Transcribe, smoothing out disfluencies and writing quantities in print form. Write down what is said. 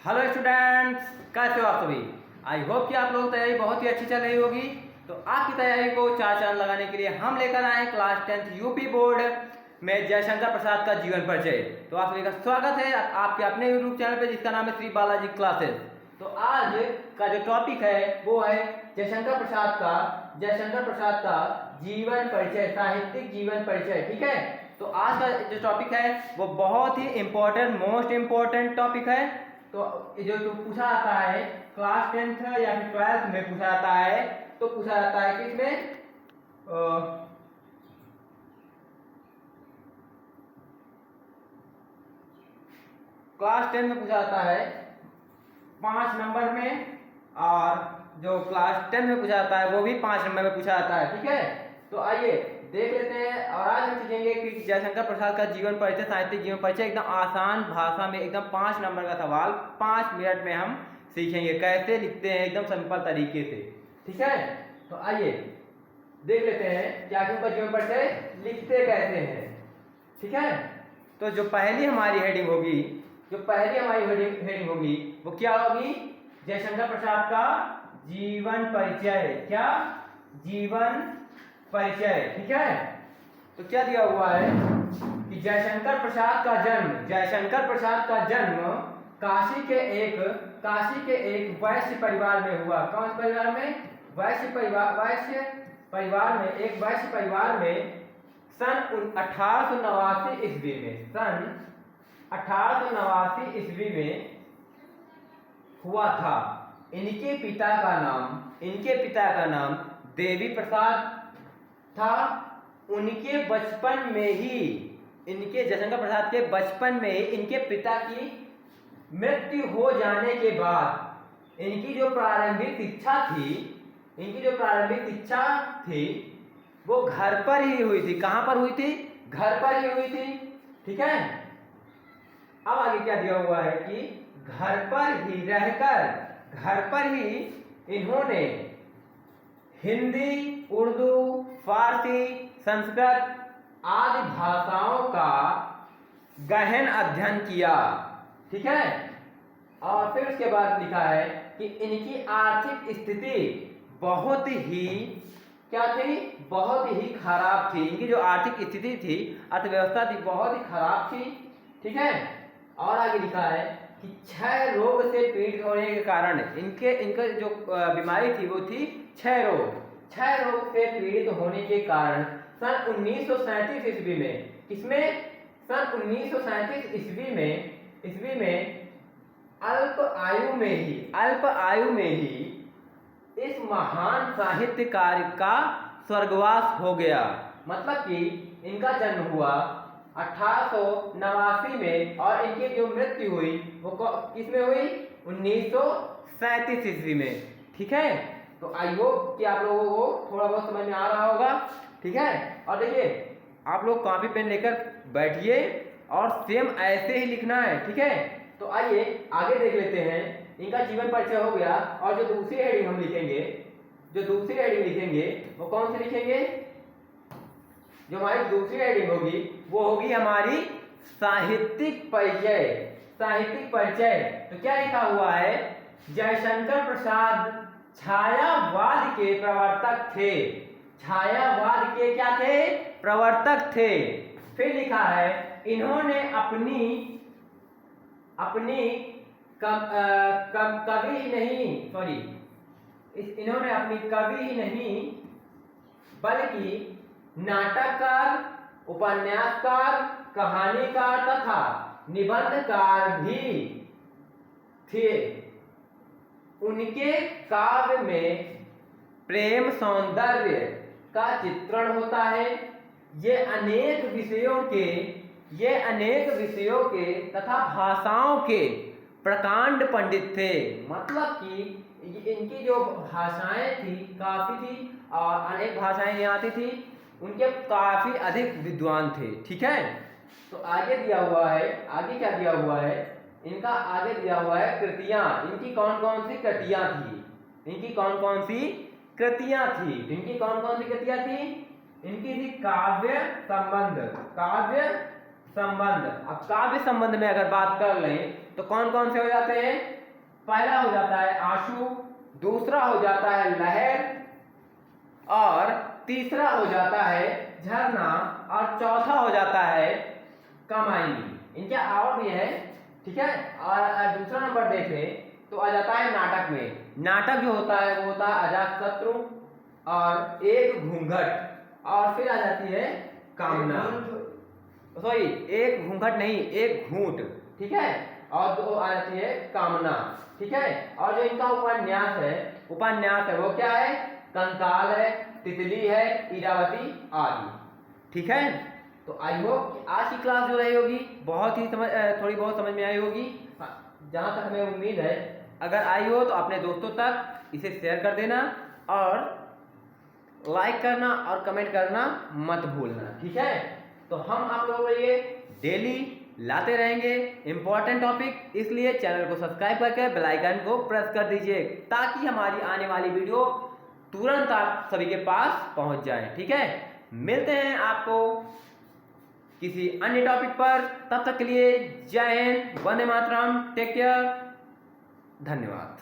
Hello students, कैसे हो आप सभी। आई होप कि आप लोगों की तैयारी बहुत ही अच्छी चल रही होगी। तो आपकी तैयारी को चार चांद लगाने के लिए हम लेकर आए क्लास 10th यूपी बोर्ड में जयशंकर प्रसाद का जीवन परिचय। तो आप सभी का स्वागत है आपके अपने यूट्यूब चैनल पे जिसका नाम है श्री बालाजी क्लासेस। तो आज का जो टॉपिक है वो है जयशंकर प्रसाद का जीवन परिचय, साहित्यिक जीवन परिचय। ठीक है, तो आज का जो टॉपिक है वो बहुत ही इंपॉर्टेंट, मोस्ट इंपॉर्टेंट टॉपिक है। तो जो पूछा जाता है क्लास 10th या फिर 12th में पूछा जाता है, तो पूछा जाता है किसमें, क्लास 10 में पूछा जाता है 5 नंबर में, और जो क्लास 10 में पूछा जाता है वो भी 5 नंबर में पूछा जाता है। ठीक है, तो आइए देख लेते हैं। और आज हम सीखेंगे कि जयशंकर प्रसाद का जीवन परिचय, साहित्यिक जीवन परिचय, एकदम आसान भाषा में, एकदम 5 नंबर का सवाल 5 मिनट में हम सीखेंगे कैसे लिखते हैं, एकदम सिंपल तरीके से। ठीक है, तो आइए देख लेते हैं कि आखिर उनका जीवन परिचय लिखते कैसे हैं। ठीक है, तो जो पहली हमारी हेडिंग होगी वो क्या होगी, जयशंकर प्रसाद का जीवन परिचय। क्या? जीवन परिचय। ठीक है, तो क्या दिया हुआ है कि जयशंकर प्रसाद का जन्म काशी के एक वैश्य परिवार में हुआ। कौन से परिवार में? वैश्य परिवार में सन 1889 ईस्वी में हुआ था। इनके पिता का नाम देवी प्रसाद था। जयशंकर प्रसाद के बचपन में ही इनके पिता की मृत्यु हो जाने के बाद इनकी जो प्रारंभिक शिक्षा थी वो घर पर ही हुई थी। कहां पर हुई थी? घर पर ही हुई थी। ठीक है, अब आगे क्या दिया हुआ है कि घर पर ही इन्होंने हिंदी, उर्दू, फारसी, संस्कृत आदि भाषाओं का गहन अध्ययन किया। ठीक है, और फिर उसके बाद लिखा है कि इनकी आर्थिक स्थिति बहुत ही खराब थी। इनकी जो आर्थिक स्थिति थी, अर्थव्यवस्था थी, बहुत ही खराब थी। ठीक है, और आगे लिखा है कि क्षय रोग से पीड़ित होने के कारण इनका जो बीमारी थी वो थी क्षय रोग से पीड़ित होने के कारण सन 1937 ईस्वी में अल्प आयु में ही इस महान साहित्यकार का स्वर्गवास हो गया। मतलब कि इनका जन्म हुआ 1889 में और इनकी जो मृत्यु हुई वो किस में हुई? 1937 ईस्वी में। ठीक है, तो आई होप कि आप लोगों को थोड़ा बहुत समझ में आ रहा होगा। ठीक है, और देखिए आप लोग कॉपी पेन लेकर बैठिए और सेम ऐसे ही लिखना है। ठीक है, तो आइए आगे देख लेते हैं। इनका जीवन परिचय हो गया, और जो दूसरी हेडिंग हम लिखेंगे वो कौन सी लिखेंगे? जो हमारी दूसरी हेडिंग होगी वो होगी हमारी साहित्यिक परिचय। तो क्या लिखा हुआ है? जयशंकर प्रसाद छायावाद के प्रवर्तक थे। छायावाद के क्या थे? प्रवर्तक थे। फिर लिखा है इन्होंने इन्होंने अपनी कवि ही नहीं बल्कि नाटककार, उपन्यासकार, कहानीकार तथा निबंधकार भी थे। उनके काव्य में प्रेम सौंदर्य का चित्रण होता है। ये अनेक विषयों के तथा भाषाओं के प्रकांड पंडित थे। मतलब कि इनकी जो भाषाएं थी काफी थी और अनेक भाषाएं यहाँ आती थी, उनके काफी अधिक विद्वान थे। ठीक है, तो आगे क्या दिया हुआ है? इनका आगे दिया हुआ है कृतियां। इनकी कौन कौन सी कृतियां थी? इनकी कौन कौन सी कृतियां थी? इनकी थी काव्य संबंध। अब काव्य संबंध में अगर बात कर लें तो कौन कौन से हो जाते हैं? पहला हो जाता है आशु, दूसरा हो जाता है लहर, और तीसरा हो जाता है झरना, और चौथा हो जाता है कमाई। इनके और भी है, ठीक है। और दूसरा नंबर देखें तो आ जाता है नाटक में। नाटक जो होता है वो होता है अजातशत्रु और एक घूंघट, और फिर आ जाती है कामना। सॉरी, एक घूंघट नहीं, एक घूंट, ठीक है। और दो आ जाती है कामना, ठीक है। और जो इनका उपन्यास है वो क्या है? कंकाल है, तितली है, इरावती आदि, ठीक है। तो आई होप आज की क्लास जो रही होगी बहुत ही थोड़ी बहुत समझ में आई होगी। जहाँ तक हमें उम्मीद है, अगर आई हो तो अपने दोस्तों तक इसे शेयर कर देना, और लाइक करना और कमेंट करना मत भूलना, ठीक है। तो हम आप लोगों को ये डेली लाते रहेंगे इंपॉर्टेंट टॉपिक, इसलिए चैनल को सब्सक्राइब करके बेल आइकन को प्रेस कर दीजिए ताकि हमारी आने वाली वीडियो तुरंत आप सभी के पास पहुंच जाए, ठीक है। मिलते हैं आपको किसी अन्य टॉपिक पर, तब तक के लिए जय हिंद, वंदे मातरम, टेक केयर, धन्यवाद।